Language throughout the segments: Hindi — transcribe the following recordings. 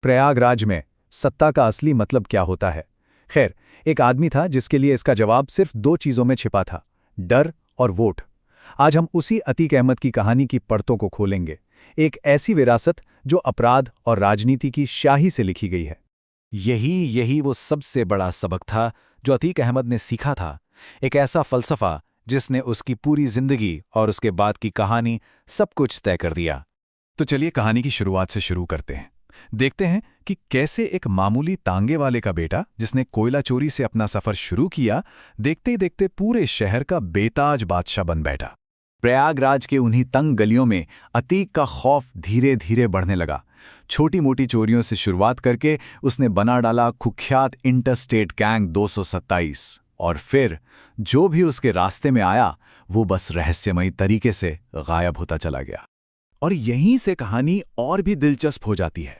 प्रयागराज में सत्ता का असली मतलब क्या होता है? खैर, एक आदमी था जिसके लिए इसका जवाब सिर्फ दो चीजों में छिपा था, डर और वोट। आज हम उसी अतीक अहमद की कहानी की परतों को खोलेंगे, एक ऐसी विरासत जो अपराध और राजनीति की स्याही से लिखी गई है। यही वो सबसे बड़ा सबक था जो अतीक अहमद ने सीखा था। एक ऐसा फलसफा जिसने उसकी पूरी जिंदगी और उसके बाद की कहानी सब कुछ तय कर दिया। तो चलिए कहानी की शुरुआत से शुरू करते हैं। देखते हैं कि कैसे एक मामूली तांगे वाले का बेटा, जिसने कोयला चोरी से अपना सफर शुरू किया, देखते ही देखते पूरे शहर का बेताज बादशाह बन बैठा। प्रयागराज के उन्हीं तंग गलियों में अतीक का खौफ धीरे धीरे बढ़ने लगा। छोटी मोटी चोरियों से शुरुआत करके उसने बना डाला कुख्यात इंटरस्टेट गैंग 227, और फिर जो भी उसके रास्ते में आया वो बस रहस्यमयी तरीके से गायब होता चला गया। और यहीं से कहानी और भी दिलचस्प हो जाती है।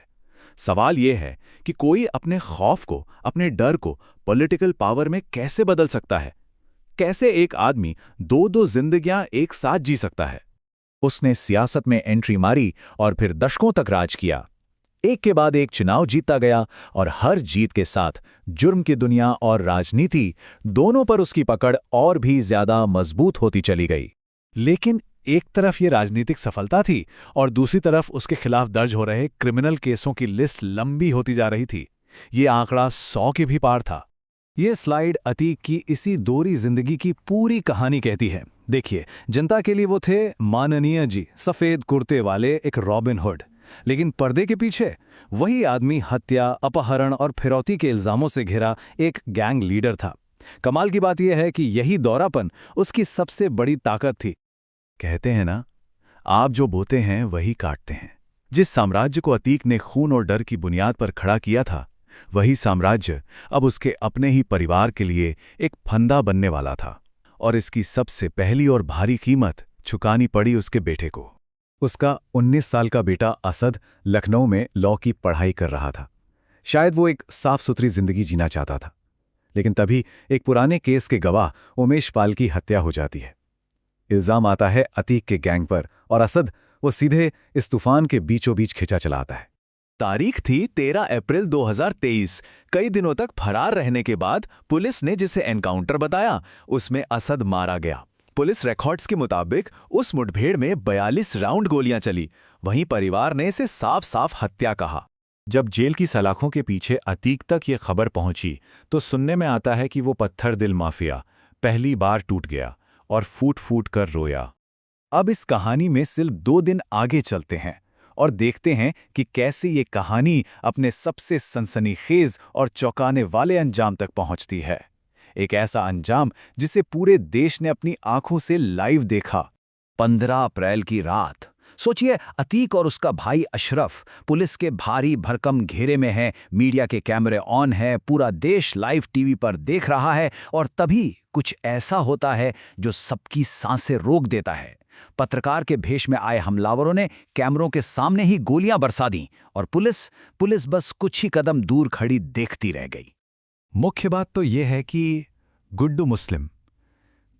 सवाल यह है कि कोई अपने खौफ को, अपने डर को पॉलिटिकल पावर में कैसे बदल सकता है? कैसे एक आदमी दो जिंदगियां एक साथ जी सकता है? उसने सियासत में एंट्री मारी और फिर दशकों तक राज किया। एक के बाद एक चुनाव जीतता गया और हर जीत के साथ जुर्म की दुनिया और राजनीति दोनों पर उसकी पकड़ और भी ज्यादा मजबूत होती चली गई। लेकिन एक तरफ ये राजनीतिक सफलता थी और दूसरी तरफ उसके खिलाफ दर्ज हो रहे क्रिमिनल केसों की लिस्ट लंबी होती जा रही थी। ये आंकड़ा 100 के भी पार था। ये स्लाइड अतीक की इसी दोहरी जिंदगी की पूरी कहानी कहती है। देखिए, जनता के लिए वो थे माननीय जी, सफेद कुर्ते वाले एक रॉबिन हुड, लेकिन पर्दे के पीछे वही आदमी हत्या, अपहरण और फिरौती के इल्जामों से घिरा एक गैंग लीडर था। कमाल की बात यह है कि यही दोहरापन उसकी सबसे बड़ी ताकत थी। कहते हैं ना, आप जो बोते हैं वही काटते हैं। जिस साम्राज्य को अतीक ने खून और डर की बुनियाद पर खड़ा किया था, वही साम्राज्य अब उसके अपने ही परिवार के लिए एक फंदा बनने वाला था। और इसकी सबसे पहली और भारी कीमत चुकानी पड़ी उसके बेटे को। उसका 19 साल का बेटा असद लखनऊ में लॉ की पढ़ाई कर रहा था। शायद वो एक साफ सुथरी जिंदगी जीना चाहता था, लेकिन तभी एक पुराने केस के गवाह उमेश पाल की हत्या हो जाती है। इल्जाम आता है अतीक के गैंग पर, और असद वो सीधे इस तूफान के बीचों बीच खिंचा चला आता है। तारीख थी 13 अप्रैल 2023। कई दिनों तक फरार रहने के बाद पुलिस ने जिसे एनकाउंटर बताया, उसमें असद मारा गया। पुलिस रिकॉर्ड्स के मुताबिक उस मुठभेड़ में 42 राउंड गोलियां चली। वहीं परिवार ने इसे साफ साफ हत्या कहा। जब जेल की सलाखों के पीछे अतीक तक ये खबर पहुंची तो सुनने में आता है कि वो पत्थर दिल माफिया पहली बार टूट गया और फूट फूट कर रोया। अब इस कहानी में सिर्फ 2 दिन आगे चलते हैं और देखते हैं कि कैसे ये कहानी अपने सबसे सनसनीखेज और चौंकाने वाले अंजाम तक पहुंचती है। एक ऐसा अंजाम जिसे पूरे देश ने अपनी आंखों से लाइव देखा। 15 अप्रैल की रात। सोचिए, अतीक और उसका भाई अशरफ पुलिस के भारी भरकम घेरे में हैं, मीडिया के कैमरे ऑन हैं, पूरा देश लाइव टीवी पर देख रहा है, और तभी कुछ ऐसा होता है जो सबकी सांसें रोक देता है। पत्रकार के भेष में आए हमलावरों ने कैमरों के सामने ही गोलियां बरसा दी और पुलिस बस कुछ ही कदम दूर खड़ी देखती रह गई। मुख्य बात तो यह है कि गुड्डू मुस्लिम,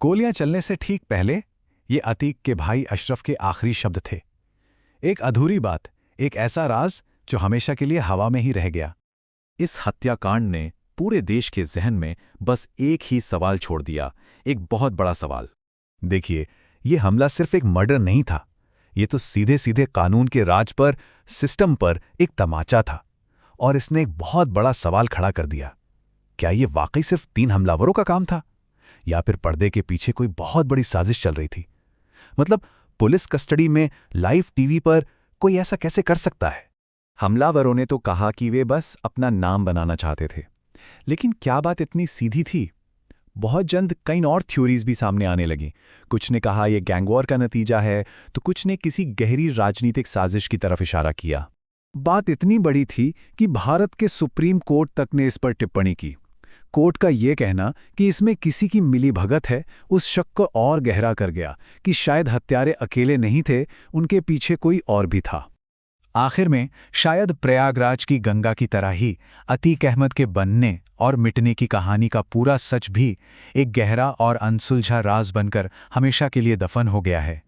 गोलियां चलने से ठीक पहले ये अतीक के भाई अशरफ के आखिरी शब्द थे। एक अधूरी बात, एक ऐसा राज जो हमेशा के लिए हवा में ही रह गया। इस हत्याकांड ने पूरे देश के जहन में बस एक ही सवाल छोड़ दिया, एक बहुत बड़ा सवाल। देखिए, ये हमला सिर्फ एक मर्डर नहीं था, ये तो सीधे सीधे कानून के राज पर, सिस्टम पर एक तमाचा था। और इसने एक बहुत बड़ा सवाल खड़ा कर दिया, क्या ये वाकई सिर्फ 3 हमलावरों का काम था, या फिर पर्दे के पीछे कोई बहुत बड़ी साजिश चल रही थी? मतलब पुलिस कस्टडी में लाइव टीवी पर कोई ऐसा कैसे कर सकता है? हमलावरों ने तो कहा कि वे बस अपना नाम बनाना चाहते थे, लेकिन क्या बात इतनी सीधी थी? बहुत जल्द कई और थ्योरीज भी सामने आने लगी। कुछ ने कहा यह गैंगवॉर का नतीजा है, तो कुछ ने किसी गहरी राजनीतिक साजिश की तरफ इशारा किया। बात इतनी बड़ी थी कि भारत के सुप्रीम कोर्ट तक ने इस पर टिप्पणी की। कोर्ट का यह कहना कि इसमें किसी की मिलीभगत है, उस शक को और गहरा कर गया कि शायद हत्यारे अकेले नहीं थे, उनके पीछे कोई और भी था। आखिर में शायद प्रयागराज की गंगा की तरह ही अतीक अहमद के बनने और मिटने की कहानी का पूरा सच भी एक गहरा और अनसुलझा राज बनकर हमेशा के लिए दफन हो गया है।